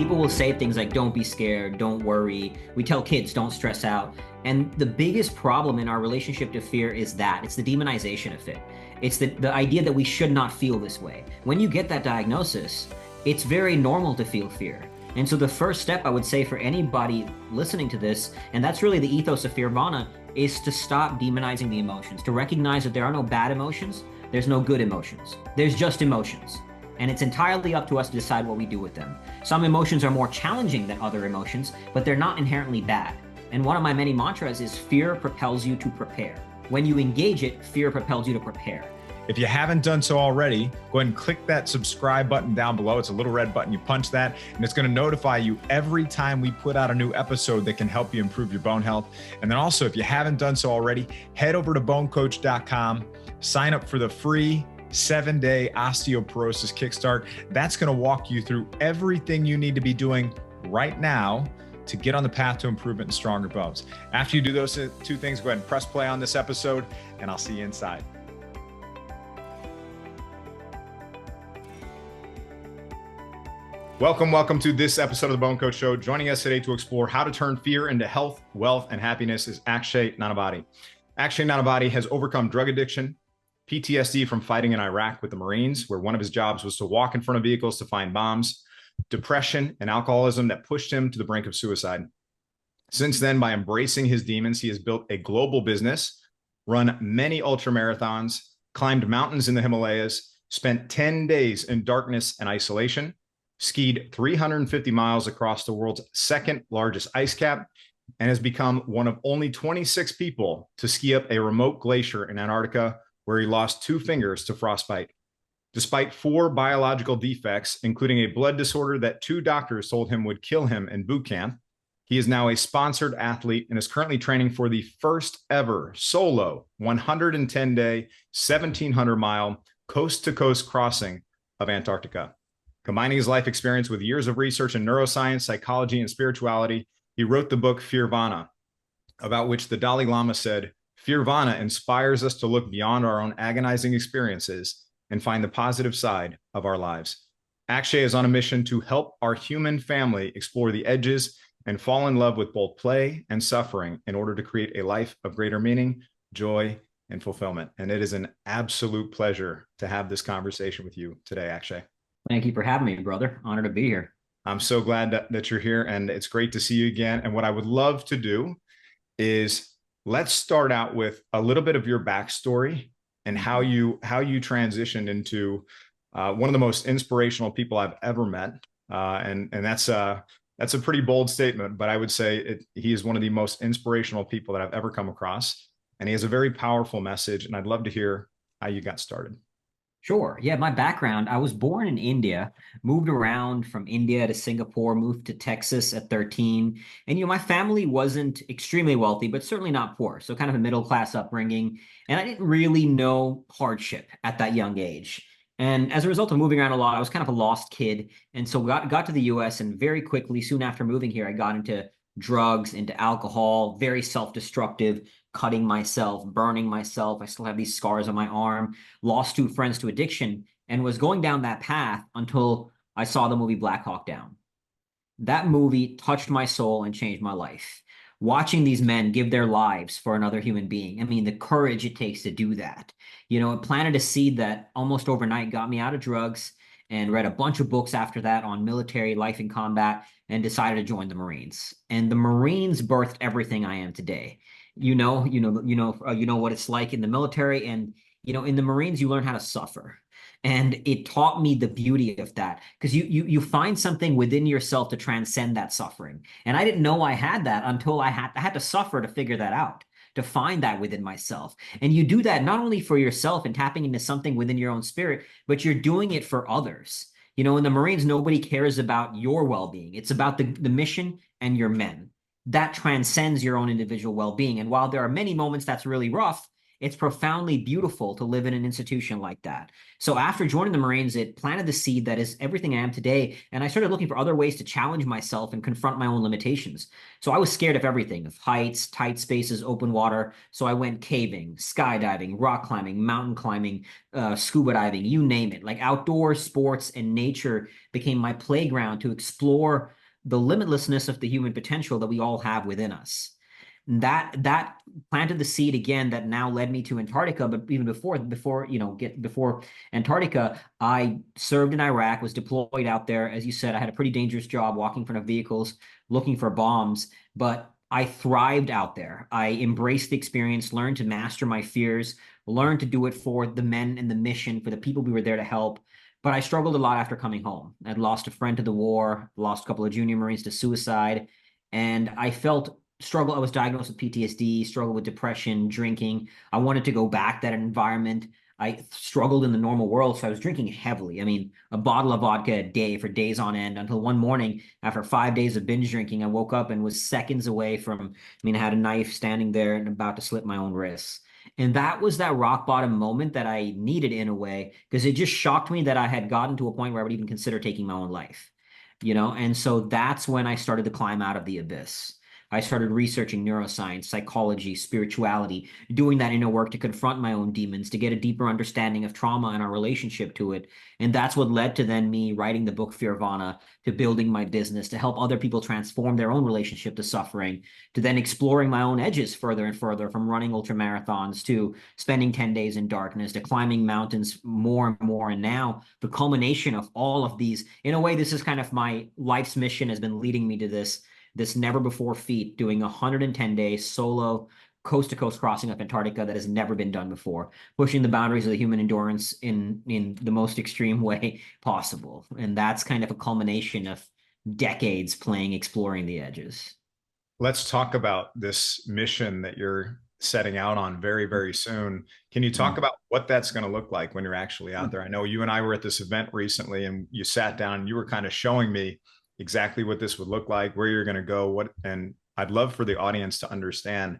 people will say things like, don't be scared, don't worry. We tell kids, don't stress out. And the biggest problem in our relationship to fear is that it's the demonization of it. It's the idea that we should not feel this way. When you get that diagnosis, it's very normal to feel fear. And so the first step I would say for anybody listening to this, and that's really the ethos of Fearvana, is to stop demonizing the emotions, to recognize that there are no bad emotions, there's no good emotions. There's just emotions. And it's entirely up to us to decide what we do with them. Some emotions are more challenging than other emotions, but they're not inherently bad. And one of my many mantras is fear propels you to prepare. When you engage it, fear propels you to prepare. If you haven't done so already, go ahead and click that subscribe button down below. It's a little red button. You punch that, and it's going to notify you every time we put out a new episode that can help you improve your bone health. And then also, if you haven't done so already, head over to bonecoach.com, sign up for the free 7-day osteoporosis kickstart. That's going to walk you through everything you need to be doing right now to get on the path to improvement and stronger bones. After you do those two things, go ahead and press play on this episode, and I'll see you inside. Welcome to this episode of the Bone Coach Show. Joining us today to explore how to turn fear into health, wealth, and happiness is Akshay Nanavati. Akshay Nanavati has overcome drug addiction, PTSD from fighting in Iraq with the Marines, where one of his jobs was to walk in front of vehicles to find bombs, depression, and alcoholism that pushed him to the brink of suicide. Since then, by embracing his demons, he has built a global business, run many ultra marathons, climbed mountains in the Himalayas, spent 10 days in darkness and isolation, skied 350 miles across the world's second largest ice cap, and has become one of only 26 people to ski up a remote glacier in Antarctica, where he lost 2 fingers to frostbite. Despite 4 biological defects, including a blood disorder that 2 doctors told him would kill him in boot camp, he is now a sponsored athlete and is currently training for the first ever solo 110-day, 1,700-mile coast-to-coast crossing of Antarctica. Combining his life experience with years of research in neuroscience, psychology, and spirituality, he wrote the book Fearvana, about which the Dalai Lama said, "Fearvana inspires us to look beyond our own agonizing experiences and find the positive side of our lives." Akshay is on a mission to help our human family explore the edges and fall in love with both play and suffering in order to create a life of greater meaning, joy, and fulfillment. And it is an absolute pleasure to have this conversation with you today, Akshay. Thank you for having me, brother. Honored to be here. I'm so glad that you're here, and it's great to see you again. And what I would love to do is let's start out with a little bit of your backstory and how you transitioned into one of the most inspirational people I've ever met. And that's a pretty bold statement, but I would say he is one of the most inspirational people that I've ever come across. And he has a very powerful message, and I'd love to hear how you got started. Sure. Yeah, my background, I was born in India, moved around from India to Singapore, moved to Texas at 13. And, my family wasn't extremely wealthy, but certainly not poor. So kind of a middle-class upbringing. And I didn't really know hardship at that young age. And as a result of moving around a lot, I was kind of a lost kid. And so got to the US, and very quickly, soon after moving here, I got into drugs, into alcohol, very self-destructive, cutting myself, burning myself. I still have these scars on my arm, lost 2 friends to addiction, and was going down that path until I saw the movie Black Hawk Down. That movie touched my soul and changed my life. Watching these men give their lives for another human being. I mean, the courage it takes to do that. It planted a seed that almost overnight got me out of drugs, and read a bunch of books after that on military life in combat, and decided to join the Marines. And the Marines birthed everything I am today. You know what it's like in the military, and in the Marines you learn how to suffer, and it taught me the beauty of that, because you find something within yourself to transcend that suffering. And I didn't know I had that until I had to suffer to figure that out, to find that within myself. And you do that not only for yourself and tapping into something within your own spirit, but you're doing it for others. In the Marines, nobody cares about your well-being. It's about the mission and your men. That transcends your own individual well-being. And while there are many moments that's really rough, it's profoundly beautiful to live in an institution like that. So after joining the Marines, it planted the seed that is everything I am today. And I started looking for other ways to challenge myself and confront my own limitations. So I was scared of everything, of heights, tight spaces, open water. So I went caving, skydiving, rock climbing, mountain climbing, scuba diving, you name it. Like outdoor sports and nature became my playground to explore the limitlessness of the human potential that we all have within us. That planted the seed again that now led me to Antarctica. But even before Antarctica, I served in Iraq, was deployed out there. As you said, I had a pretty dangerous job walking in front of vehicles, looking for bombs, but I thrived out there. I embraced the experience, learned to master my fears, learned to do it for the men and the mission, for the people we were there to help. But I struggled a lot after coming home. I'd lost a friend to the war, lost a couple of junior Marines to suicide, and I felt struggle. I was diagnosed with PTSD, struggled with depression, drinking. I wanted to go back that environment. I struggled in the normal world, so I was drinking heavily. I mean, a bottle of vodka a day for days on end until one morning, after 5 days of binge drinking, I woke up and was seconds away from, I had a knife standing there and about to slit my own wrists. And that was that rock bottom moment that I needed in a way, because it just shocked me that I had gotten to a point where I would even consider taking my own life, And so that's when I started to climb out of the abyss. I started researching neuroscience, psychology, spirituality, doing that inner work to confront my own demons, to get a deeper understanding of trauma and our relationship to it. And that's what led to then me writing the book Fearvana, to building my business, to help other people transform their own relationship to suffering, to then exploring my own edges further and further, from running ultra marathons to spending 10 days in darkness to climbing mountains more and more. And now the culmination of all of these, in a way, this is kind of my life's mission, has been leading me to this never before feat, doing 110 days solo coast to coast crossing up Antarctica that has never been done before, pushing the boundaries of the human endurance in the most extreme way possible. And that's kind of a culmination of decades playing, exploring the edges. Let's talk about this mission that you're setting out on very, very soon. Can you talk about what that's going to look like when you're actually out there? I know you and I were at this event recently, and you sat down and you were kind of showing me exactly what this would look like, where you're going to go, and I'd love for the audience to understand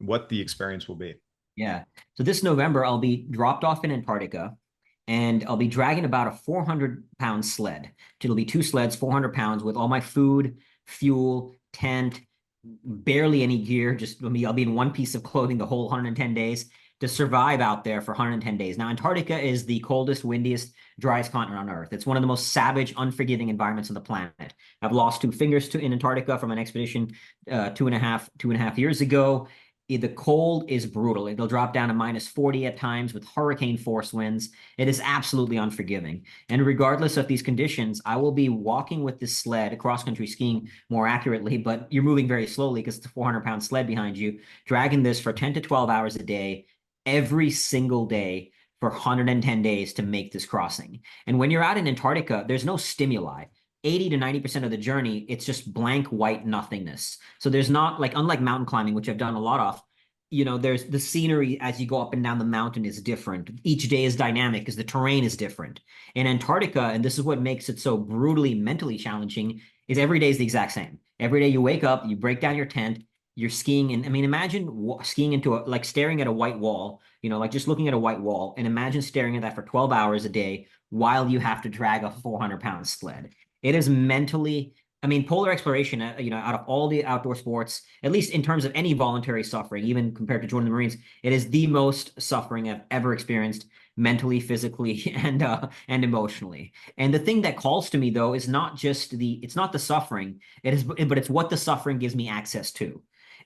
what the experience will be. Yeah. So this November, I'll be dropped off in Antarctica, and I'll be dragging about a 400-pound sled. It'll be 2 sleds, 400 pounds, with all my food, fuel, tent, barely any gear. I'll be in one piece of clothing the whole 110 days to survive out there for 110 days. Now, Antarctica is the coldest, windiest, driest continent on Earth. It's one of the most savage, unforgiving environments on the planet. I've lost 2 fingers in Antarctica from an expedition 2.5 years ago. The cold is brutal. It'll drop down to -40 at times with hurricane force winds. It is absolutely unforgiving. And regardless of these conditions, I will be walking with this sled, cross-country skiing more accurately, but you're moving very slowly because it's a 400-pound sled behind you, dragging this for 10 to 12 hours a day, every single day for 110 days to make this crossing. And when you're out in Antarctica, there's no stimuli. 80 to 90% of the journey, it's just blank white nothingness. So there's not, like, unlike mountain climbing, which I've done a lot of, there's the scenery as you go up and down the mountain is different. Each day is dynamic because the terrain is different. In Antarctica, and this is what makes it so brutally mentally challenging, is every day is the exact same. Every day you wake up, you break down your tent, you're skiing. And imagine skiing into like staring at a white wall, like just looking at a white wall, and imagine staring at that for 12 hours a day while you have to drag a 400-pound sled. It is mentally, polar exploration, out of all the outdoor sports, at least in terms of any voluntary suffering, even compared to joining the Marines, it is the most suffering I've ever experienced, mentally, physically, and emotionally. And the thing that calls to me, though, is it's not the suffering, but it's what the suffering gives me access to.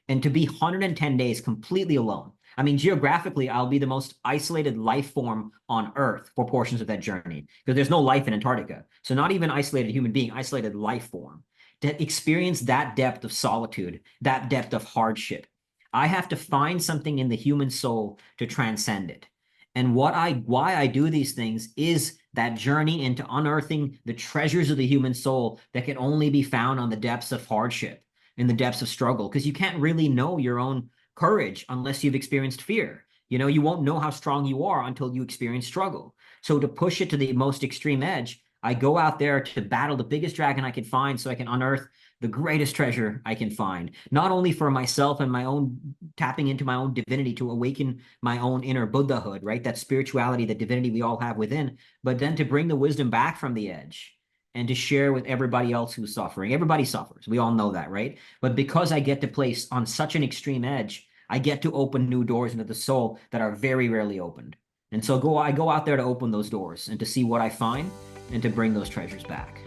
And to be 110 days completely alone. Geographically, I'll be the most isolated life form on Earth for portions of that journey, because there's no life in Antarctica. So not even isolated human being, isolated life form. To experience that depth of solitude, that depth of hardship, I have to find something in the human soul to transcend it. And why I do these things is that journey into unearthing the treasures of the human soul that can only be found on the depths of hardship, in the depths of struggle, because you can't really know your own courage unless you've experienced fear. You won't know how strong you are until you experience struggle. So to push it to the most extreme edge, I go out there to battle the biggest dragon I can find so I can unearth the greatest treasure I can find, not only for myself and my own tapping into my own divinity to awaken my own inner Buddhahood, right? That spirituality, that divinity we all have within, but then to bring the wisdom back from the edge and to share with everybody else who's suffering. Everybody suffers. We all know that, right? But because I get to place on such an extreme edge, I get to open new doors into the soul that are very rarely opened. And so I go out there to open those doors and to see what I find and to bring those treasures back.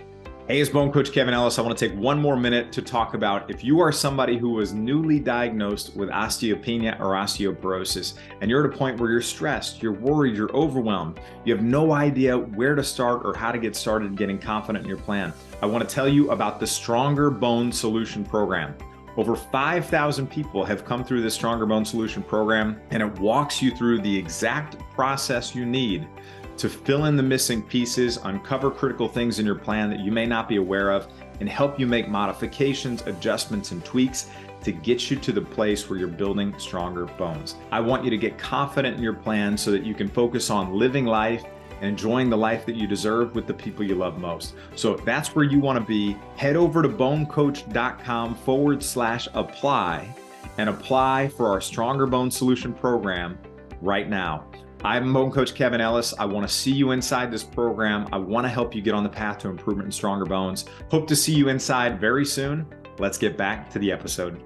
Hey, it's Bone Coach Kevin Ellis. I want to take one more minute to talk about if you are somebody who was newly diagnosed with osteopenia or osteoporosis, and you're at a point where you're stressed, you're worried, you're overwhelmed, you have no idea where to start or how to get started getting confident in your plan. I want to tell you about the Stronger Bone Solution Program. Over 5,000 people have come through this Stronger Bone Solution Program, and it walks you through the exact process you need to fill in the missing pieces, uncover critical things in your plan that you may not be aware of, and help you make modifications, adjustments, and tweaks to get you to the place where you're building stronger bones. I want you to get confident in your plan so that you can focus on living life and enjoying the life that you deserve with the people you love most. So if that's where you want to be, head over to bonecoach.com/apply and apply for our Stronger Bone Solution Program right now. I'm Bone Coach Kevin Ellis. I want to see you inside this program. I want to help you get on the path to improvement and stronger bones. Hope to see you inside very soon. Let's get back to the episode.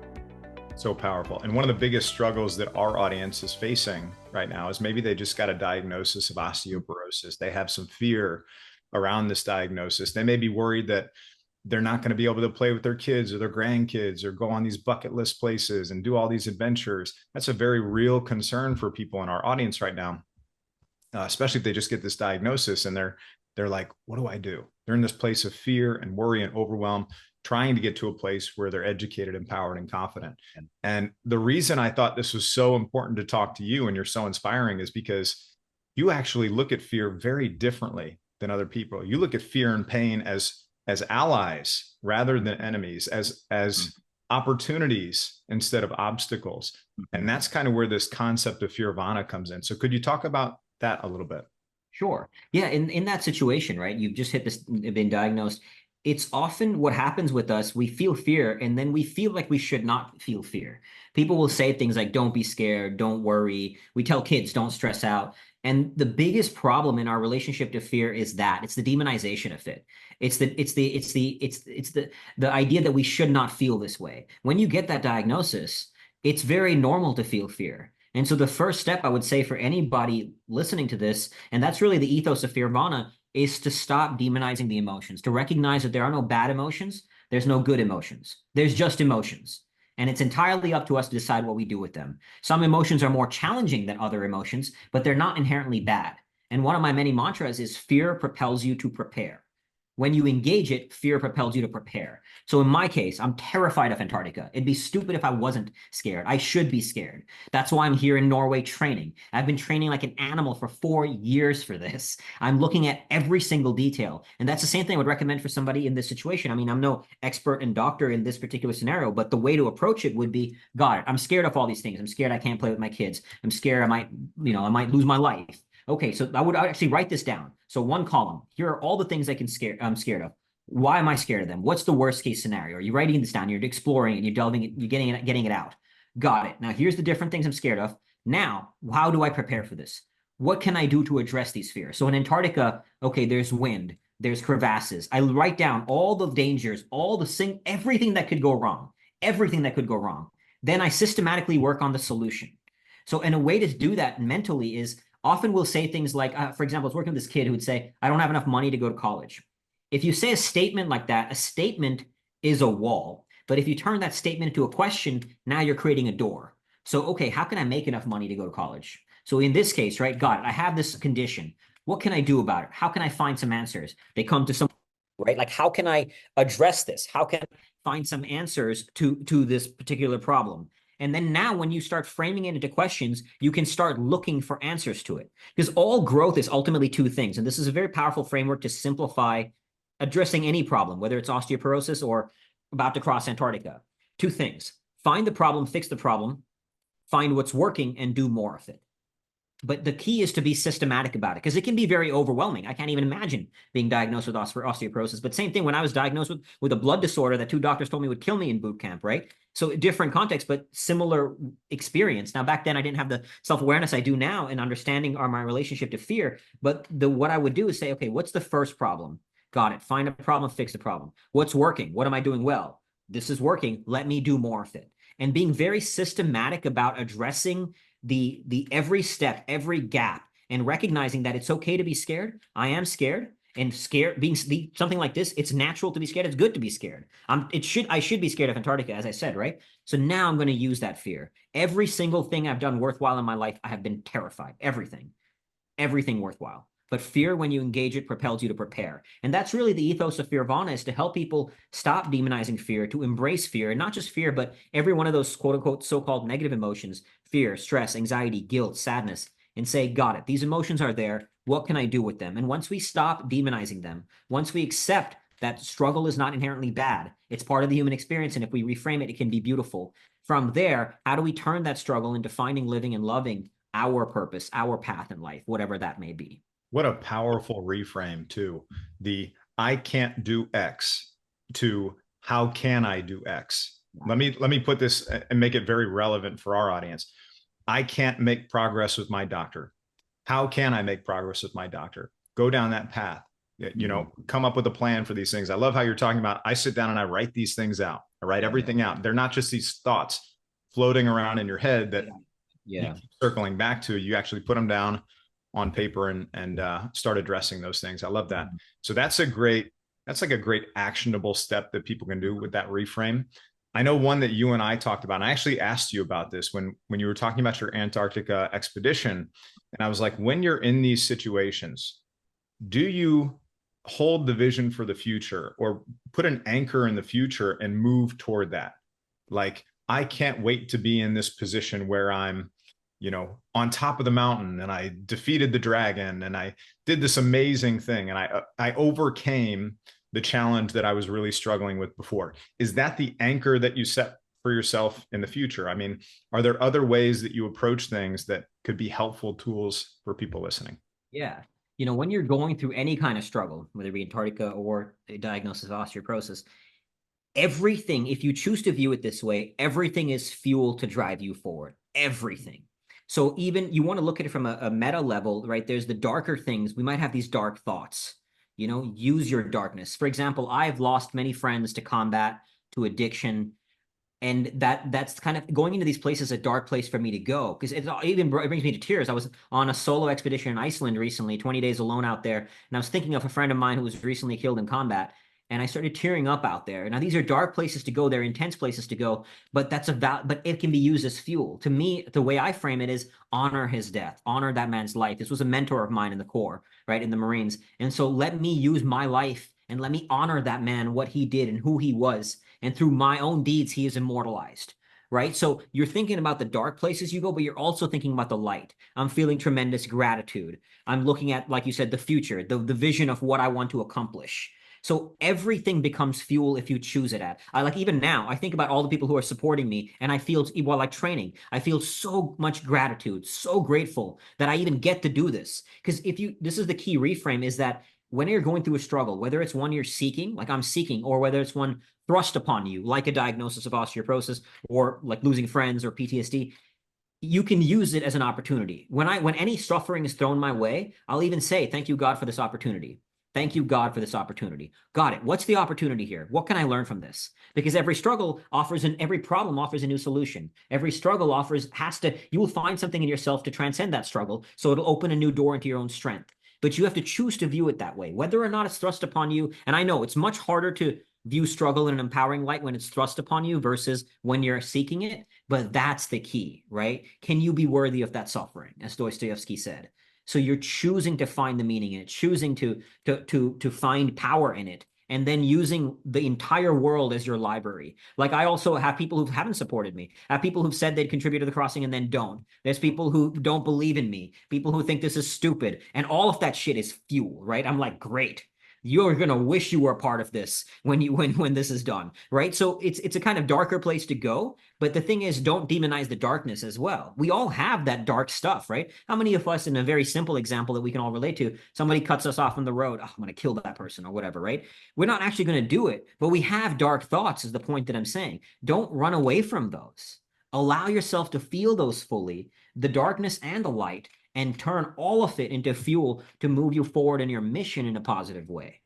So powerful. And one of the biggest struggles that our audience is facing right now is maybe they just got a diagnosis of osteoporosis. They have some fear around this diagnosis. They may be worried that they're not going to be able to play with their kids or their grandkids or go on these bucket list places and do all these adventures. That's a very real concern for people in our audience right now, especially if they just get this diagnosis and they're like, what do I do? They're in this place of fear and worry and overwhelm, trying to get to a place where they're educated, empowered, and confident. And the reason I thought this was so important to talk to you and you're so inspiring is because you actually look at fear very differently than other people. You look at fear and pain as allies rather than enemies, as opportunities instead of obstacles. And that's kind of where this concept of Fearvana comes in. So could you talk about that a little bit? Sure. Yeah, in that situation, right? You've just been diagnosed. It's often what happens with us. We feel fear, and then we feel like we should not feel fear. People will say things like, don't be scared, don't worry. We tell kids, don't stress out. And the biggest problem in our relationship to fear is that it's the demonization of it. It's the idea that we should not feel this way. When you get that diagnosis, it's very normal to feel fear. And so the first step I would say for anybody listening to this, and that's really the ethos of Fearvana, is to stop demonizing the emotions, to recognize that there are no bad emotions, there's no good emotions, there's just emotions. And it's entirely up to us to decide what we do with them. Some emotions are more challenging than other emotions, but they're not inherently bad. And one of my many mantras is fear propels you to prepare. When you engage it, fear propels you to prepare. So in my case, I'm terrified of Antarctica. It'd be stupid if I wasn't scared. I should be scared. That's why I'm here in Norway training. I've been training like an animal for 4 years for this. I'm looking at every single detail. And that's the same thing I would recommend for somebody in this situation. I mean, I'm no expert and doctor in this particular scenario, but the way to approach it would be, got it. I'm scared of all these things. I'm scared I can't play with my kids. I'm scared I might lose my life. Okay, so I would actually write this down. So one column, here are all the things I'm scared of. Why am I scared of them? What's the worst case scenario? Are you writing this down? You're exploring it, you're delving it, you're getting it out. Got it. Now here's the different things I'm scared of. Now, how do I prepare for this? What can I do to address these fears? So in Antarctica, okay, there's wind, there's crevasses. I write down all the dangers, everything that could go wrong, everything that could go wrong. Then I systematically work on the solution. So in a way to do that mentally is often we'll say things like, for example, I was working with this kid who would say, I don't have enough money to go to college. If you say a statement like that, a statement is a wall. But if you turn that statement into a question, now you're creating a door. So, okay, how can I make enough money to go to college? So in this case, right, got it, I have this condition. What can I do about it? How can I find some answers? They come to some, right? Like, how can I address this? How can I find some answers to this particular problem? And then now when you start framing it into questions, you can start looking for answers to it. Because all growth is ultimately two things. And this is a very powerful framework to simplify addressing any problem, whether it's osteoporosis or about to cross Antarctica. Two things: find the problem, fix the problem, find what's working, and do more of it. But the key is to be systematic about it, because it can be very overwhelming. I can't even imagine being diagnosed with osteoporosis. But same thing when I was diagnosed with a blood disorder that 2 doctors told me would kill me in boot camp, right? So different context, but similar experience. Now, back then, I didn't have the self-awareness I do now and understanding my relationship to fear. But what I would do is say, okay, what's the first problem? Got it. Find a problem, fix the problem. What's working? What am I doing well? This is working. Let me do more of it. And being very systematic about addressing the every step, every gap, and recognizing that it's okay to be scared. I am scared. And scared, something like this, it's natural to be scared. It's good to be scared. I should be scared of Antarctica, as I said, right? So now I'm going to use that fear. Every single thing I've done worthwhile in my life, I have been terrified. Everything worthwhile. But fear, when you engage it, propels you to prepare. And that's really the ethos of Fearvana, is to help people stop demonizing fear, to embrace fear, and not just fear, but every one of those quote unquote so-called negative emotions, fear, stress, anxiety, guilt, sadness, and say, got it. These emotions are there. What can I do with them? And once we stop demonizing them, once we accept that struggle is not inherently bad, it's part of the human experience. And if we reframe it, it can be beautiful. From there, how do we turn that struggle into finding, living, and loving our purpose, our path in life, whatever that may be? What a powerful reframe too. The I can't do X to how can I do X? Let me put this and make it very relevant for our audience. I can't make progress with my doctor. How can I make progress with my doctor? Go down that path. You know, come up with a plan for these things. I love how you're talking about, I sit down and I write these things out. I write everything out. They're not just these thoughts floating around in your head that you keep circling back to. You actually put them down on paper and start addressing those things. I love that. So that's like a great actionable step that people can do with that reframe. I know one that you and I talked about, and I actually asked you about this when you were talking about your Antarctica expedition. And I was like, when you're in these situations, do you hold the vision for the future or put an anchor in the future and move toward that? Like, I can't wait to be in this position where I'm, you know, on top of the mountain and I defeated the dragon and I did this amazing thing and I overcame the challenge that I was really struggling with before. Is that the anchor that you set for yourself in the future? I mean, are there other ways that you approach things that could be helpful tools for people listening? Yeah. You know, when you're going through any kind of struggle, whether it be Antarctica or a diagnosis of osteoporosis, everything, if you choose to view it this way, everything is fuel to drive you forward. Everything. So even you want to look at it from a meta level, right? There's the darker things. We might have these dark thoughts. You know, use your darkness. For example, I've lost many friends to combat, to addiction, and that's kind of going into these places, a dark place for me to go, because it brings me to tears. I was on a solo expedition in Iceland recently, 20 days alone out there, and I was thinking of a friend of mine who was recently killed in combat, and I started tearing up out there. Now these are dark places to go, they're intense places to go, but but it can be used as fuel. To me, the way I frame it is honor his death, honor that man's life. This was a mentor of mine in the Corps, right, in the Marines, and so let me use my life and let me honor that man, what he did and who he was, and through my own deeds, he is immortalized, right? So you're thinking about the dark places you go, but you're also thinking about the light. I'm feeling tremendous gratitude. I'm looking at, like you said, the future, the vision of what I want to accomplish. So everything becomes fuel if you choose it at. I like, even now, I think about all the people who are supporting me, and I feel, while like training, I feel so much gratitude, so grateful that I even get to do this. Because this is the key reframe, is that when you're going through a struggle, whether it's one you're seeking, like I'm seeking, or whether it's one thrust upon you, like a diagnosis of osteoporosis or like losing friends or PTSD, you can use it as an opportunity. When any suffering is thrown my way, I'll even say, thank you, God, for this opportunity. Thank you, God, for this opportunity. Got it. What's the opportunity here? What can I learn from this? Because every struggle every problem offers a new solution. Every struggle you will find something in yourself to transcend that struggle. So it'll open a new door into your own strength. But you have to choose to view it that way, whether or not it's thrust upon you. And I know it's much harder to view struggle in an empowering light when it's thrust upon you versus when you're seeking it. But that's the key, right? Can you be worthy of that suffering, as Dostoevsky said? So you're choosing to find the meaning in it, choosing to find power in it, and then using the entire world as your library. Like, I also have people who haven't supported me. I have people who've said they'd contribute to the crossing and then don't. There's people who don't believe in me, people who think this is stupid, and all of that shit is fuel, right? I'm like, great. You're gonna wish you were a part of this when this is done, right? So it's a kind of darker place to go, but the thing is, don't demonize the darkness as well. We all have that dark stuff, right? How many of us, in a very simple example that we can all relate to, somebody cuts us off on the road, oh, I'm gonna kill that person or whatever, right? We're not actually gonna do it, but we have dark thoughts, is the point that I'm saying. Don't run away from those. Allow yourself to feel those fully, the darkness and the light, and turn all of it into fuel to move you forward in your mission in a positive way.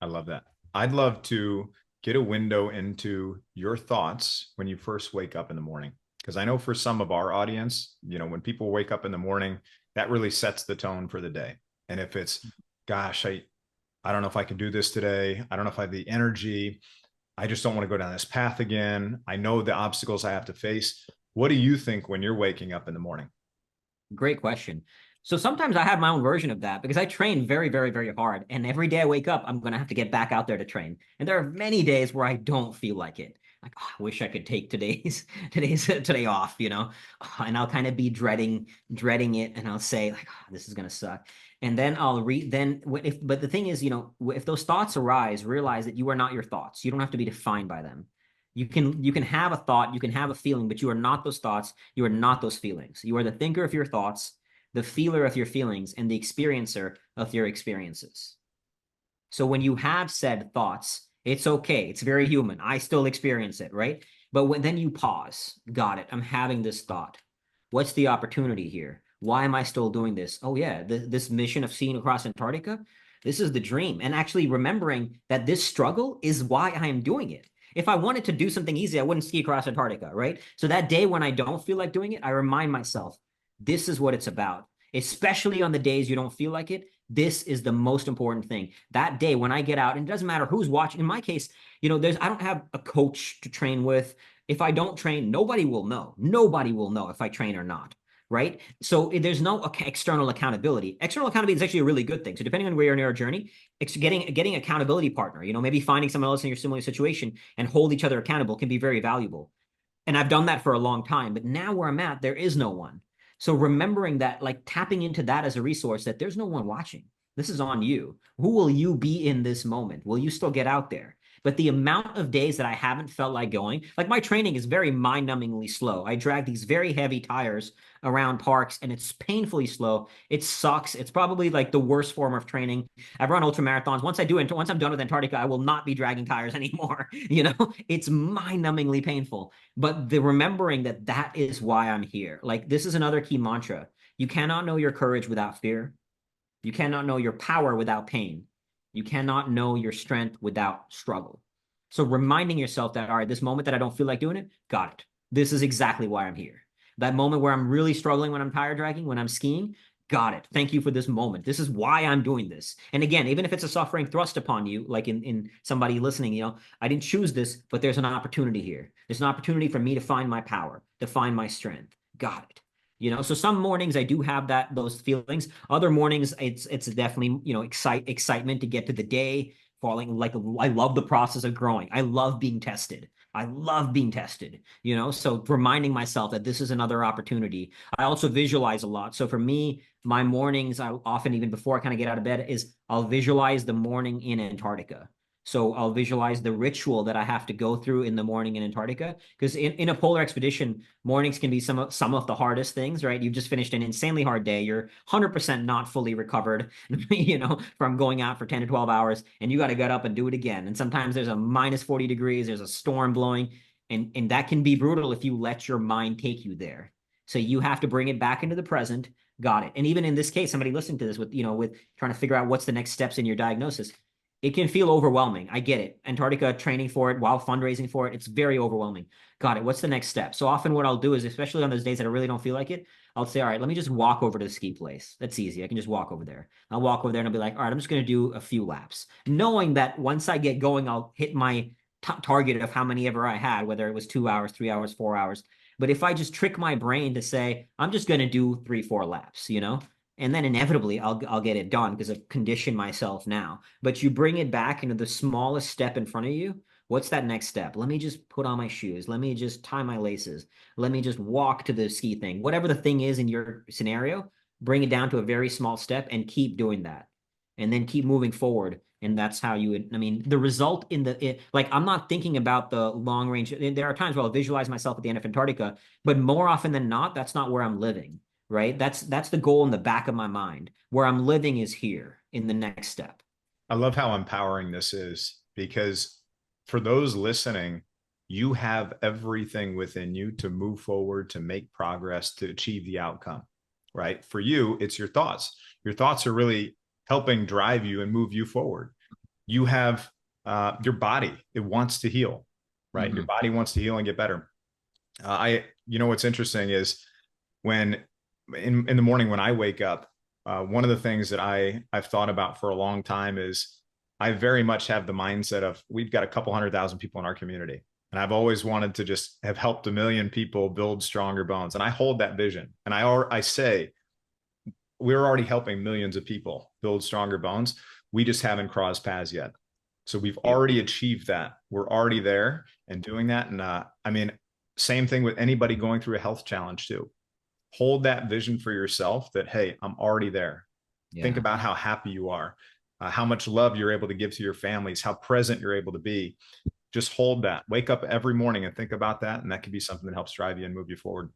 I love that. I'd love to get a window into your thoughts when you first wake up in the morning. Because I know for some of our audience, you know, when people wake up in the morning, that really sets the tone for the day. And if it's, gosh, I don't know if I can do this today. I don't know if I have the energy. I just don't want to go down this path again. I know the obstacles I have to face. What do you think when you're waking up in the morning? Great question. So sometimes I have my own version of that because I train very, very, very hard. And every day I wake up, I'm going to have to get back out there to train. And there are many days where I don't feel like it. Like, oh, I wish I could take today off, and I'll kind of be dreading it. And I'll say like, oh, this is going to suck. And then but the thing is, if those thoughts arise, realize that you are not your thoughts. You don't have to be defined by them. You can have a thought, you can have a feeling, but you are not those thoughts, you are not those feelings. You are the thinker of your thoughts, the feeler of your feelings, and the experiencer of your experiences. So when you have said thoughts, it's okay. It's very human. I still experience it, right? But then you pause. Got it. I'm having this thought. What's the opportunity here? Why am I still doing this? Oh yeah, this mission of seeing across Antarctica, this is the dream. And actually remembering that this struggle is why I am doing it. If I wanted to do something easy, I wouldn't ski across Antarctica, right? So that day when I don't feel like doing it, I remind myself, this is what it's about. Especially on the days you don't feel like it, this is the most important thing. That day when I get out, and it doesn't matter who's watching. In my case, I don't have a coach to train with. If I don't train, nobody will know. Nobody will know if I train or not, right? So there's no external accountability. External accountability is actually a really good thing. So depending on where you're in your journey, getting accountability partner, maybe finding someone else in your similar situation and hold each other accountable can be very valuable. And I've done that for a long time, but now where I'm at, there is no one. So remembering that, like tapping into that as a resource, that there's no one watching. This is on you. Who will you be in this moment? Will you still get out there? But the amount of days that I haven't felt like going, like my training is very mind-numbingly slow. I drag these very heavy tires around parks and it's painfully slow. It sucks. It's probably like the worst form of training. I've run ultra marathons. Once I'm done with Antarctica, I will not be dragging tires anymore. It's mind-numbingly painful. But the remembering that that is why I'm here. Like this is another key mantra. You cannot know your courage without fear. You cannot know your power without pain. You cannot know your strength without struggle. So reminding yourself that, all right, this moment that I don't feel like doing it, got it. This is exactly why I'm here. That moment where I'm really struggling when I'm tire dragging, when I'm skiing, got it. Thank you for this moment. This is why I'm doing this. And again, even if it's a suffering thrust upon you, like in somebody listening, I didn't choose this, but there's an opportunity here. There's an opportunity for me to find my power, to find my strength. Got it. So some mornings I do have those feelings. Other mornings it's definitely, excitement to get to the day, falling like I love the process of growing. I love being tested. I love being tested, so reminding myself that this is another opportunity. I also visualize a lot. So for me, my mornings, I often, even before I kind of get out of bed, is I'll visualize the morning in Antarctica. So I'll visualize the ritual that I have to go through in the morning in Antarctica. Because in a polar expedition, mornings can be some of the hardest things, right? You've just finished an insanely hard day. You're 100% not fully recovered, from going out for 10 to 12 hours, and you got to get up and do it again. And sometimes there's a minus 40 degrees, there's a storm blowing, and that can be brutal if you let your mind take you there. So you have to bring it back into the present. Got it. And even in this case, somebody listening to this with trying to figure out what's the next steps in your diagnosis, it can feel overwhelming. I get it. Antarctica, training for it while fundraising for it, it's very overwhelming. Got it. What's the next step? So often what I'll do is, especially on those days that I really don't feel like it, I'll say, all right, let me just walk over to the ski place. That's easy. I can just walk over there. I'll walk over there and I'll be like, all right, I'm just going to do a few laps, knowing that once I get going, I'll hit my target of how many ever I had, whether it was 2 hours, 3 hours, 4 hours. But if I just trick my brain to say, I'm just going to do 3, 4 laps, and then inevitably I'll get it done because I've conditioned myself now. But you bring it back into the smallest step in front of you. What's that next step? Let me just put on my shoes. Let me just tie my laces. Let me just walk to the ski thing. Whatever the thing is in your scenario, bring it down to a very small step and keep doing that. And then keep moving forward. And that's how you would, the result like, I'm not thinking about the long range. There are times where I'll visualize myself at the end of Antarctica, but more often than not, that's not where I'm living. Right? That's the goal in the back of my mind. Where I'm living is here in the next step. I love how empowering this is, because for those listening, you have everything within you to move forward, to make progress, to achieve the outcome, right? For you, it's your thoughts. Your thoughts are really helping drive you and move you forward. You have your body, it wants to heal, right? Mm-hmm. Your body wants to heal and get better. What's interesting is when in the morning when I wake up, one of the things that I've thought about for a long time is I very much have the mindset of we've got a couple 100,000 people in our community. And I've always wanted to just have helped 1 million people build stronger bones. And I hold that vision. And I say, we're already helping millions of people build stronger bones. We just haven't crossed paths yet. So we've already achieved that. We're already there and doing that. And I mean, same thing with anybody going through a health challenge too. Hold that vision for yourself that, hey, I'm already there. Yeah. Think about how happy you are, how much love you're able to give to your families, how present you're able to be. Just hold that. Wake up every morning and think about that. And that can be something that helps drive you and move you forward.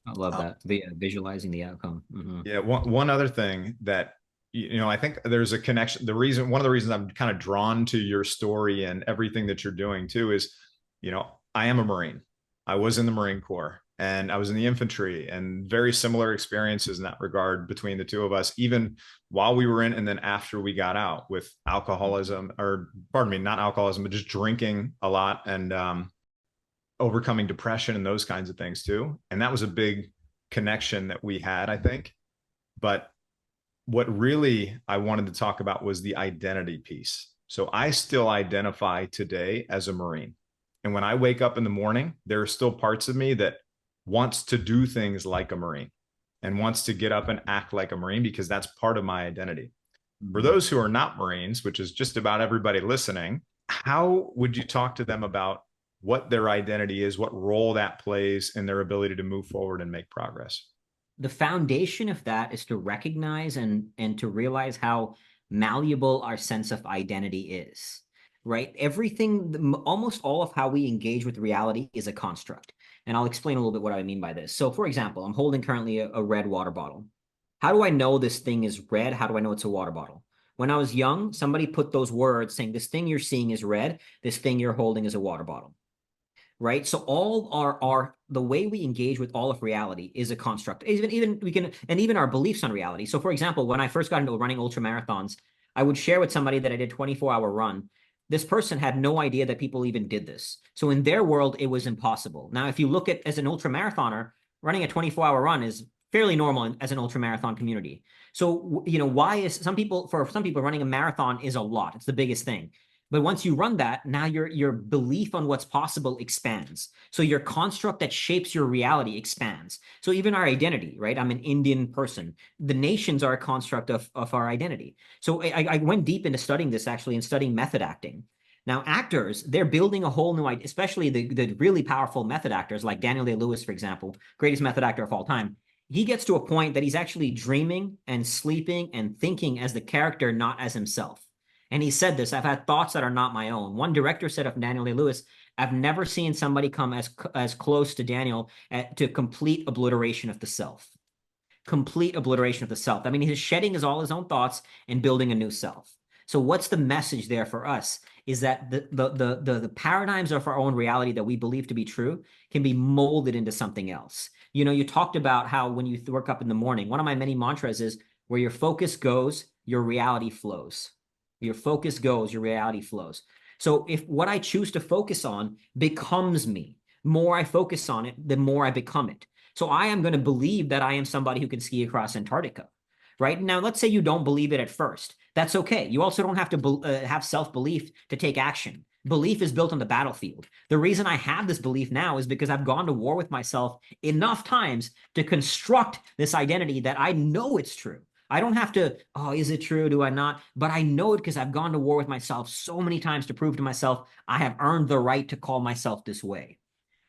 I love that. Visualizing the outcome. Mm-hmm. Yeah. One other thing that, I think there's a connection. One of the reasons I'm kind of drawn to your story and everything that you're doing too is, I am a Marine. I was in the Marine Corps and I was in the infantry, and very similar experiences in that regard between the two of us, even while we were in and then after we got out, with alcoholism, or pardon me, not alcoholism, but just drinking a lot and overcoming depression and those kinds of things too. And that was a big connection that we had, I think. But what really I wanted to talk about was the identity piece. So I still identify today as a Marine. And when I wake up in the morning, there are still parts of me that wants to do things like a Marine and wants to get up and act like a Marine, because that's part of my identity. For those who are not Marines, which is just about everybody listening, how would you talk to them about what their identity is, what role that plays in their ability to move forward and make progress? The foundation of that is to recognize and to realize how malleable our sense of identity is, right? Everything, almost all of how we engage with reality is a construct. And I'll explain a little bit what I mean by this. So for example, I'm holding currently a red water bottle. How do I know this thing is red? How do I know it's a water bottle? When I was young, somebody put those words saying, this thing you're seeing is red, this thing you're holding is a water bottle. Right. So all the way we engage with all of reality is a construct. Even our beliefs on reality. So for example, when I first got into running ultra marathons, I would share with somebody that I did 24-hour run. This person had no idea that people even did this. So in their world, it was impossible. Now, if you look at as an ultra marathoner, running a 24-hour run is fairly normal as an ultra marathon community. So, why is for some people running a marathon is a lot. It's the biggest thing. But once you run that, now your belief on what's possible expands. So your construct that shapes your reality expands. So even our identity, right? I'm an Indian person. The nations are a construct of our identity. So I went deep into studying this actually and studying method acting. Now, actors, they're building a whole new idea, especially the really powerful method actors like Daniel Day-Lewis, for example, greatest method actor of all time. He gets to a point that he's actually dreaming and sleeping and thinking as the character, not as himself. And he said this, I've had thoughts that are not my own. One director said of Daniel Day-Lewis, I've never seen somebody come as close to Daniel to complete obliteration of the self. Complete obliteration of the self. I mean, his shedding is all his own thoughts and building a new self. So what's the message there for us is that the paradigms of our own reality that we believe to be true can be molded into something else. You talked about how when you work up in the morning, one of my many mantras is where your focus goes, your reality flows. Your focus goes, your reality flows. So if what I choose to focus on becomes me, more I focus on it, the more I become it. So I am going to believe that I am somebody who can ski across Antarctica, right? Now, let's say you don't believe it at first. That's okay. You also don't have to have self-belief to take action. Belief is built on the battlefield. The reason I have this belief now is because I've gone to war with myself enough times to construct this identity that I know it's true. I don't have to, is it true? Do I not? But I know it because I've gone to war with myself so many times to prove to myself I have earned the right to call myself this way,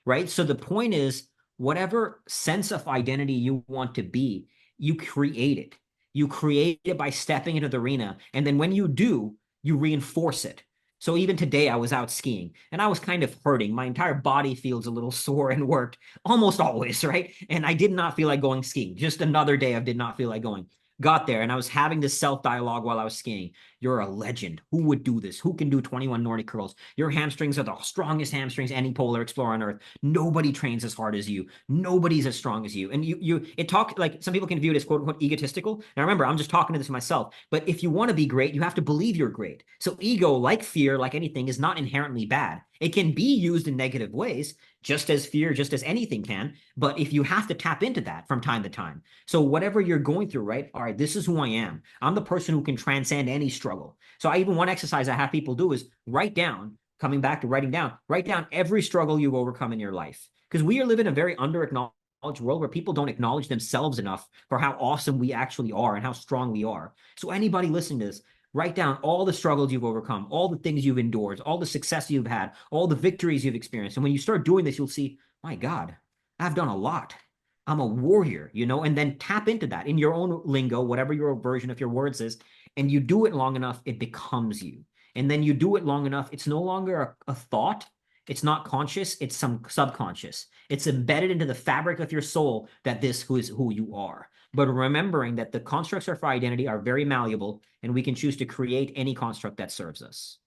right? So the point is, whatever sense of identity you want to be, you create it. You create it by stepping into the arena. And then when you do, you reinforce it. So even today I was out skiing and I was kind of hurting. My entire body feels a little sore and worked almost always, right? And I did not feel like going skiing. Just another day I did not feel like going. Got there and I was having this self-dialogue while I was skiing. You're a legend. Who would do this? Who can do 21 Nordic curls? Your hamstrings are the strongest hamstrings any polar explorer on earth. Nobody trains as hard as you. Nobody's as strong as you. And it talk like some people can view it as quote unquote egotistical. Now remember, I'm just talking to this myself. But if you want to be great, you have to believe you're great. So ego, like fear, like anything, is not inherently bad. It can be used in negative ways, just as fear, just as anything can. But if you have to tap into that from time to time. So whatever you're going through, right? All right, this is who I am. I'm the person who can transcend any struggle. So one exercise I have people do is write down, coming back to write down every struggle you've overcome in your life. Because we are living in a very under-acknowledged world where people don't acknowledge themselves enough for how awesome we actually are and how strong we are. So anybody listening to this, write down all the struggles you've overcome, all the things you've endured, all the success you've had, all the victories you've experienced. And when you start doing this, you'll see, my God, I've done a lot. I'm a warrior, and then tap into that in your own lingo, whatever your version of your words is. And you do it long enough, it becomes you. And then you do it long enough, it's no longer a thought. It's not conscious, it's some subconscious. It's embedded into the fabric of your soul that this is who you are. But remembering that the constructs of our identity are very malleable, and we can choose to create any construct that serves us.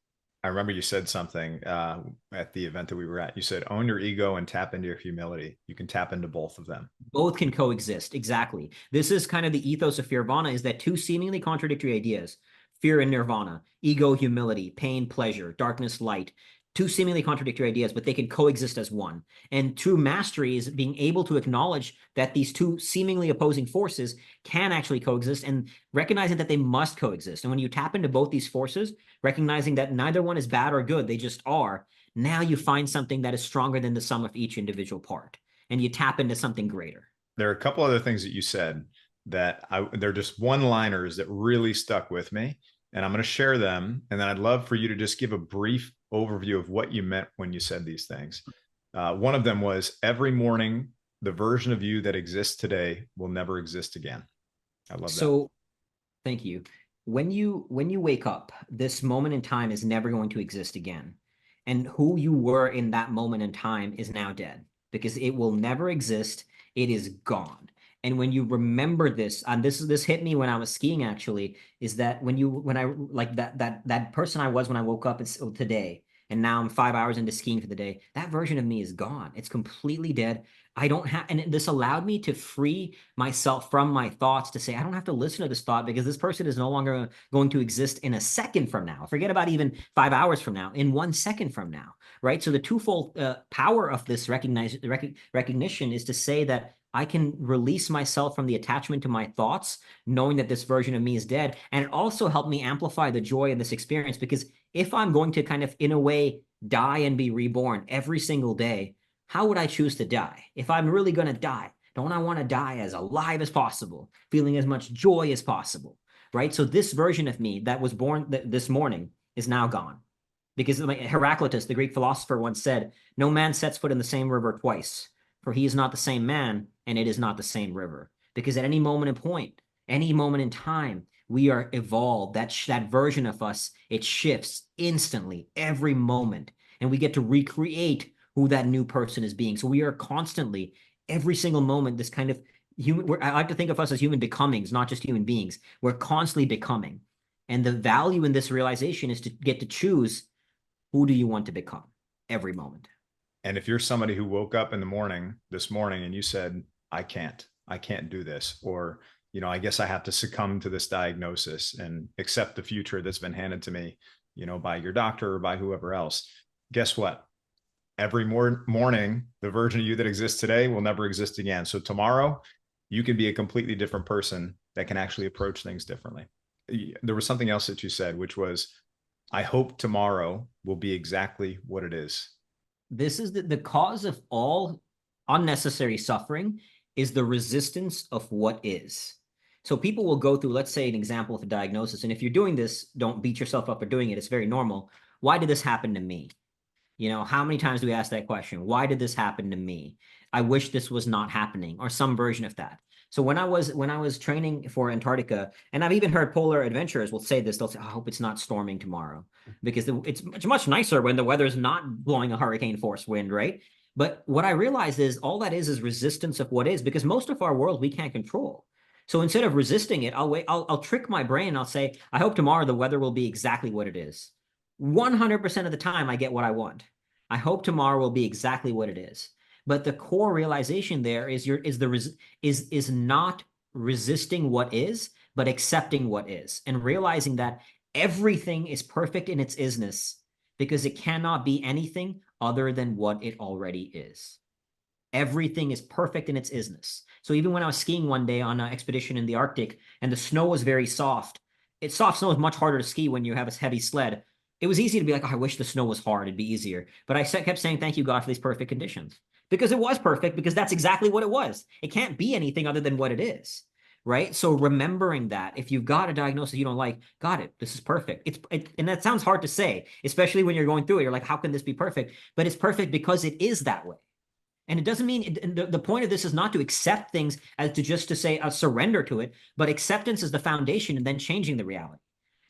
I remember you said something at the event that we were at. You said, own your ego and tap into your humility. You can tap into both of them. Both can coexist. Exactly. This is kind of the ethos of Fearvana, is that two seemingly contradictory ideas, fear and nirvana, ego, humility, pain, pleasure, darkness, light, two seemingly contradictory ideas, but they can coexist as one. And true mastery is being able to acknowledge that these two seemingly opposing forces can actually coexist, and recognizing that they must coexist. And when you tap into both these forces, recognizing that neither one is bad or good, they just are, now you find something that is stronger than the sum of each individual part, and you tap into something greater. There are a couple other things that you said that they're just one-liners that really stuck with me, and I'm going to share them. And then I'd love for you to just give a brief overview of what you meant when you said these things. One of them was, every morning, the version of you that exists today will never exist again. I love that. So thank you. When you wake up, this moment in time is never going to exist again. And who you were in that moment in time is now dead, because it will never exist. It is gone. And when you remember this, and this hit me when I was skiing, actually, is that when I like that person I was when I woke up today, and now I'm 5 hours into skiing for the day, that version of me is gone. It's completely dead. I don't have, and this allowed me to free myself from my thoughts, to say, I don't have to listen to this thought, because this person is no longer going to exist in a second from now. Forget about even 5 hours from now, in 1 second from now, right? So the twofold power of this recognition is to say that I can release myself from the attachment to my thoughts, knowing that this version of me is dead. And it also helped me amplify the joy in this experience, because if I'm going to kind of, in a way, die and be reborn every single day, how would I choose to die? If I'm really going to die, don't I want to die as alive as possible, feeling as much joy as possible, right? So this version of me that was born this morning is now gone. Because Heraclitus, the Greek philosopher, once said, no man sets foot in the same river twice, for he is not the same man, and it is not the same river. Because at any moment in point, any moment in time, we are evolved. That version of us, it shifts instantly every moment, and we get to recreate who that new person is being. So we are constantly, every single moment, this kind of human. I like to think of us as human becomings, not just human beings. We're constantly becoming, and the value in this realization is to get to choose, who do you want to become every moment. And if you're somebody who woke up in the morning this morning and you said, I can't do this, or, I guess I have to succumb to this diagnosis and accept the future that's been handed to me, by your doctor or by whoever else, guess what? Every morning, the version of you that exists today will never exist again. So tomorrow, you can be a completely different person that can actually approach things differently. There was something else that you said, which was, I hope tomorrow will be exactly what it is. This is the cause of all unnecessary suffering, is the resistance of what is. So people will go through, let's say, an example of a diagnosis. And if you're doing this, don't beat yourself up for doing it. It's very normal. Why did this happen to me? How many times do we ask that question? Why did this happen to me? I wish this was not happening, or some version of that. So when I was training for Antarctica, and I've even heard polar adventurers will say this, they'll say, I hope it's not storming tomorrow, because it's much nicer when the weather's not blowing a hurricane force wind, right? But what I realized is all that is resistance of what is, because most of our world we can't control. So instead of resisting it, I'll trick my brain and I'll say, I hope tomorrow the weather will be exactly what it is. 100% of the time I get what I want. I hope tomorrow will be exactly what it is. But the core realization there is not resisting what is, but accepting what is, and realizing that everything is perfect in its isness, because it cannot be anything other than what it already is. Everything is perfect in its isness. So even when I was skiing one day on an expedition in the Arctic and the snow was very soft, soft snow is much harder to ski when you have a heavy sled. It was easy to be like, oh, I wish the snow was hard. It'd be easier. But I kept saying, thank you, God, for these perfect conditions. Because it was perfect, because that's exactly what it was. It can't be anything other than what it is. Right. So remembering that if you've got a diagnosis you don't like, got it. This is perfect. And that sounds hard to say, especially when you're going through it. You're like, how can this be perfect? But it's perfect because it is that way. And it doesn't mean the point of this is not to accept things as to just to say surrender to it, but acceptance is the foundation and then changing the reality.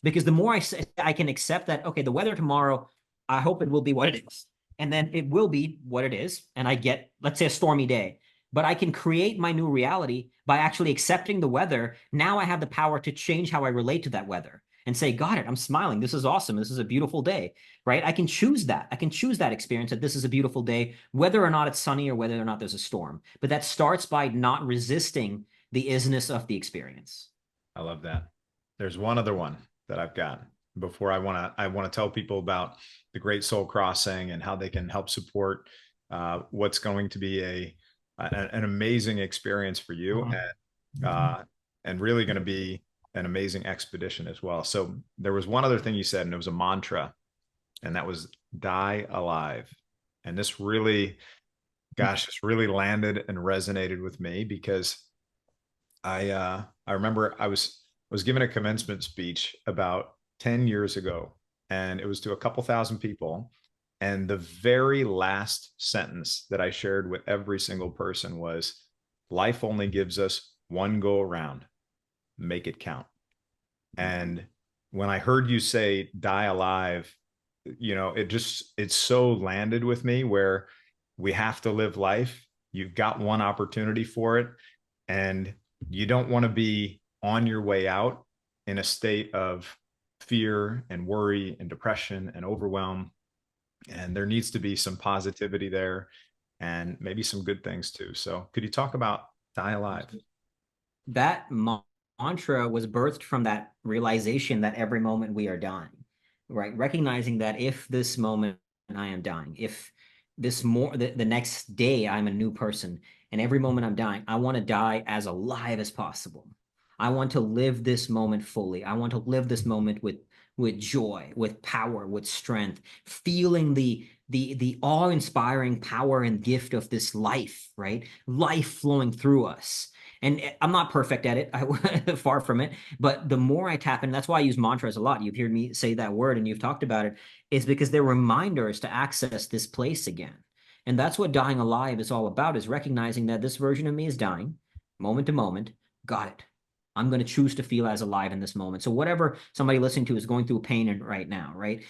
Because the more I can accept that, okay, the weather tomorrow, I hope it will be what it is. And then it will be what it is. And I get, let's say, a stormy day. But I can create my new reality by actually accepting the weather. Now I have the power to change how I relate to that weather and say, got it, I'm smiling. This is awesome. This is a beautiful day, right? I can choose that. I can choose that experience that this is a beautiful day, whether or not it's sunny or whether or not there's a storm. But that starts by not resisting the isness of the experience. I love that. There's one other one that I've got before I want to tell people about the Great Soul Crossing and how they can help support what's going to be an amazing experience for you and really going to be an amazing expedition as well. So there was one other thing you said, and it was a mantra, and that was die alive. And this really, gosh, this really landed and resonated with me because I remember I was given a commencement speech about 10 years ago, and it was to a couple thousand people. And the very last sentence that I shared with every single person was, life only gives us one go around, make it count. And when I heard you say die alive, it's so landed with me where we have to live life. You've got one opportunity for it. And you don't want to be on your way out in a state of fear and worry and depression and overwhelm. And there needs to be some positivity there and maybe some good things too. So could you talk about die alive? That mantra was birthed from that realization that every moment we are dying, right? Recognizing that if this moment I am dying, if the next day I'm a new person, and every moment I'm dying, I want to die as alive as possible. I want to live this moment fully. I want to live this moment with joy, with power, with strength, feeling the awe-inspiring power and gift of this life, right? Life flowing through us. And I'm not perfect at it, far from it. But the more I tap in, that's why I use mantras a lot. You've heard me say that word and you've talked about it, is because they're reminders to access this place again. And that's what dying alive is all about, is recognizing that this version of me is dying, moment to moment. Got it. I'm going to choose to feel as alive in this moment. So whatever somebody listening to is going through pain right now, right?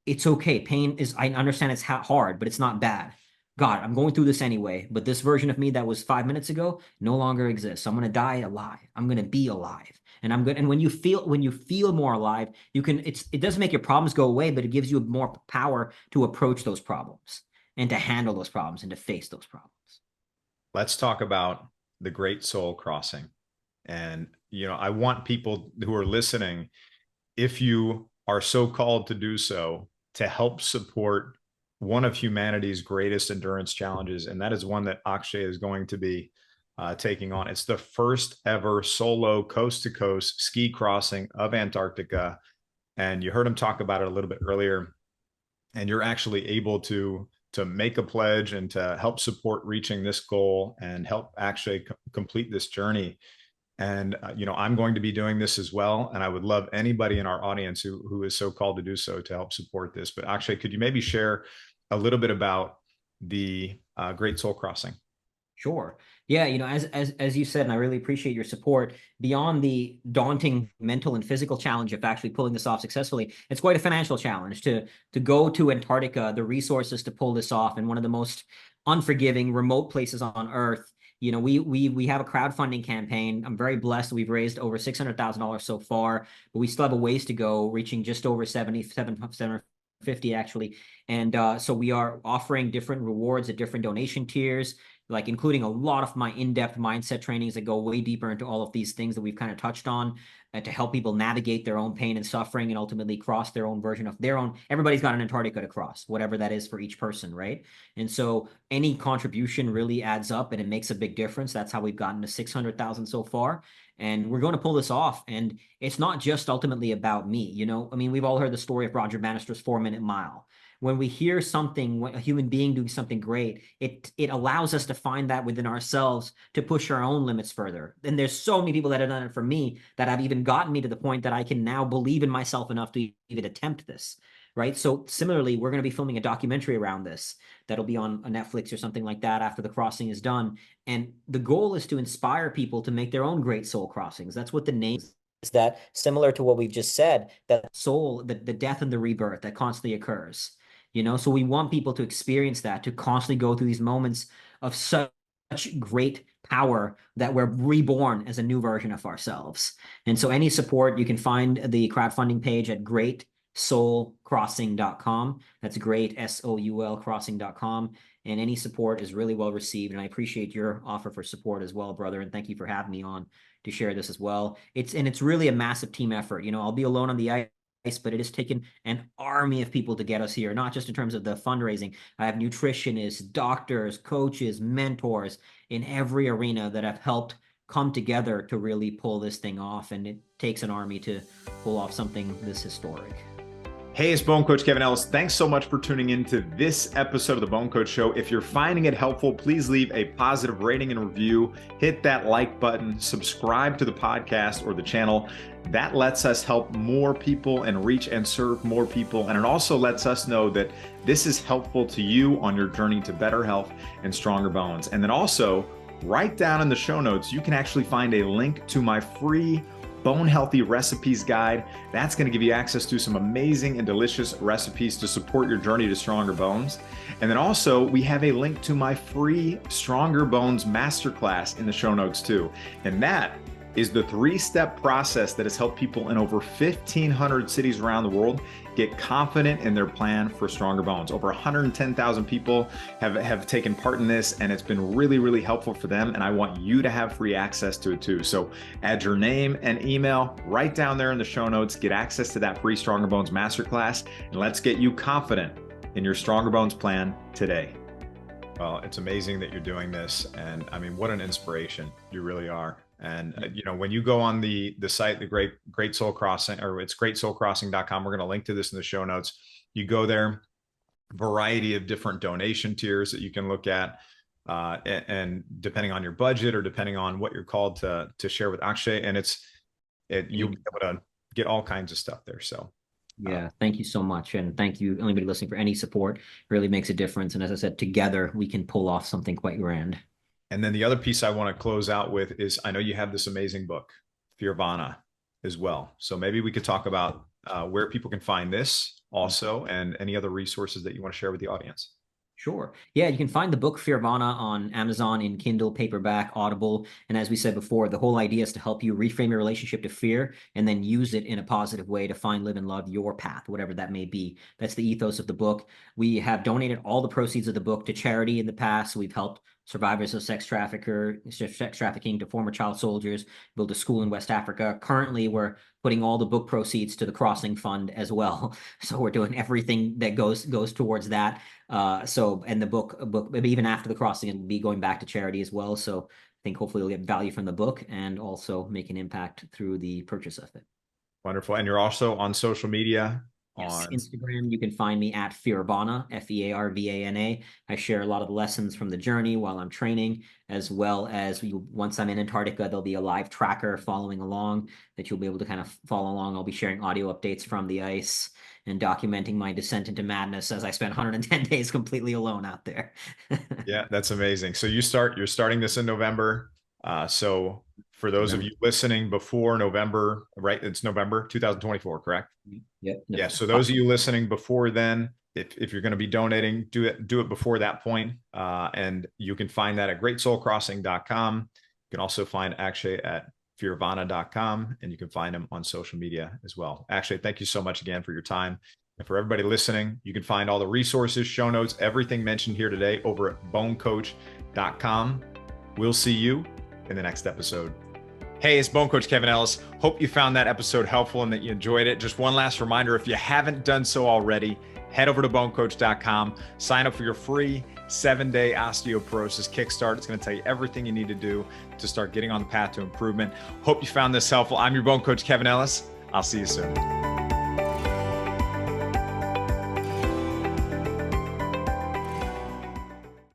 It's okay. Pain is, I understand it's hard, but it's not bad. God, I'm going through this anyway, but this version of me that was 5 minutes ago no longer exists. I'm going to die alive. I'm going to be alive. And I'm good. And when you feel more alive, it doesn't make your problems go away, but it gives you more power to approach those problems and to handle those problems and to face those problems. Let's talk about the Great Soul Crossing. And, I want people who are listening, if you are so called to do so, to help support one of humanity's greatest endurance challenges. And that is one that Akshay is going to be taking on. It's the first ever solo coast to coast ski crossing of Antarctica. And you heard him talk about it a little bit earlier. And you're actually able to make a pledge and to help support reaching this goal and help actually complete this journey. And, I'm going to be doing this as well. And I would love anybody in our audience who is so called to do so to help support this. But Akshay, could you maybe share a little bit about the Great Soul Crossing? Sure. Yeah, as you said, and I really appreciate your support, beyond the daunting mental and physical challenge of actually pulling this off successfully, it's quite a financial challenge to go to Antarctica, the resources to pull this off in one of the most unforgiving, remote places on Earth. We have a crowdfunding campaign. I'm very blessed. We've raised over $600,000 so far, but we still have a ways to go, reaching just over 750 actually. And so we are offering different rewards at different donation tiers. like including a lot of my in-depth mindset trainings that go way deeper into all of these things that we've kind of touched on, to help people navigate their own pain and suffering and ultimately cross their own version of their own. Everybody's got an Antarctica to cross, whatever that is for each person, right? And so any contribution really adds up and it makes a big difference. That's how we've gotten to 600,000 so far. And we're going to pull this off. And it's not just ultimately about me. You know, I mean, we've all heard the story of Roger Bannister's 4-minute mile. When we hear something, a human being doing something great, it allows us to find that within ourselves to push our own limits further. And there's so many people that have done it for me that have even gotten me to the point that I can now believe in myself enough to even attempt this, right? So similarly, we're going to be filming a documentary around this that'll be on a Netflix or something like that after the crossing is done. And the goal is to inspire people to make their own great soul crossings. That's what the name is, that similar to what we've just said, that soul, the death and the rebirth that constantly occurs. You know, so we want people to experience that, to constantly go through these moments of such great power that we're reborn as a new version of ourselves. And so any support, you can find the crowdfunding page at greatsoulcrossing.com. That's great, SOUL crossing.com. And any support is really well received. And I appreciate your offer for support as well, brother. And thank you for having me on to share this as well. It's really a massive team effort. You know, I'll be alone on the ice, but it has taken an army of people to get us here, not just in terms of the fundraising. I have nutritionists, doctors, coaches, mentors in every arena that have helped come together to really pull this thing off. And it takes an army to pull off something this historic. Hey, it's Bone Coach Kevin Ellis. Thanks so much for tuning into this episode of the Bone Coach Show. If you're finding it helpful, please leave a positive rating and review. Hit that like button, subscribe to the podcast or the channel. That lets us help more people and reach and serve more people. And it also lets us know that this is helpful to you on your journey to better health and stronger bones. And then also, right down in the show notes, you can actually find a link to my free Bone Healthy Recipes Guide. That's going to give you access to some amazing and delicious recipes to support your journey to stronger bones. And then also, we have a link to my free Stronger Bones Masterclass in the show notes too. And that is the 3-step process that has helped people in over 1,500 cities around the world get confident in their plan for stronger bones. Over 110,000 people have taken part in this, and it's been really, really helpful for them. And I want you to have free access to it too. So add your name and email right down there in the show notes, get access to that free Stronger Bones Masterclass, and let's get you confident in your Stronger Bones plan today. Well, it's amazing that you're doing this. And I mean, what an inspiration. You really are. And you know, when you go on the site, the Great Soul Crossing, or it's greatsoulcrossing.com, we're going to link to this in the show notes. You go there, variety of different donation tiers that you can look at, and depending on your budget or depending on what you're called to share with Akshay, and you'll be able to get all kinds of stuff there. So yeah, thank you so much. And thank you, anybody listening, for any support. It really makes a difference. And as I said, together we can pull off something quite grand. And then the other piece I want to close out with is, I know you have this amazing book, Fearvana, as well. So maybe we could talk about where people can find this also, and any other resources that you want to share with the audience. Sure. Yeah, you can find the book Fearvana on Amazon in Kindle, paperback, Audible. And as we said before, the whole idea is to help you reframe your relationship to fear and then use it in a positive way to find, live, and love your path, whatever that may be. That's the ethos of the book. We have donated all the proceeds of the book to charity in the past. We've helped survivors of sex trafficking, to former child soldiers, build a school in West Africa. Currently, we're putting all the book proceeds to the Crossing Fund as well. So we're doing everything that goes towards that. And the book, even after the crossing, it'll be going back to charity as well. So I think hopefully you'll get value from the book and also make an impact through the purchase of it. Wonderful. And you're also on social media. Yes, Instagram, you can find me at Fearvana, Fearvana. I share a lot of the lessons from the journey while I'm training, as well as once I'm in Antarctica, there'll be a live tracker following along that you'll be able to kind of follow along. I'll be sharing audio updates from the ice and documenting my descent into madness as I spent 110 days completely alone out there. Yeah, that's amazing. So you're starting this in November. So for those of you listening before November, right? It's November 2024, correct? Yep. Yeah. So those of you listening before then, if you're going to be donating, do it before that point. And you can find that at greatsoulcrossing.com. You can also find Akshay at fearvana.com, and you can find him on social media as well. Akshay, thank you so much again for your time. And for everybody listening, you can find all the resources, show notes, everything mentioned here today over at bonecoach.com. We'll see you in the next episode. Hey, it's Bone Coach Kevin Ellis. Hope you found that episode helpful and that you enjoyed it. Just one last reminder, if you haven't done so already, head over to bonecoach.com, sign up for your free 7-day osteoporosis kickstart. It's going to tell you everything you need to do to start getting on the path to improvement. Hope you found this helpful. I'm your Bone Coach Kevin Ellis. I'll see you soon.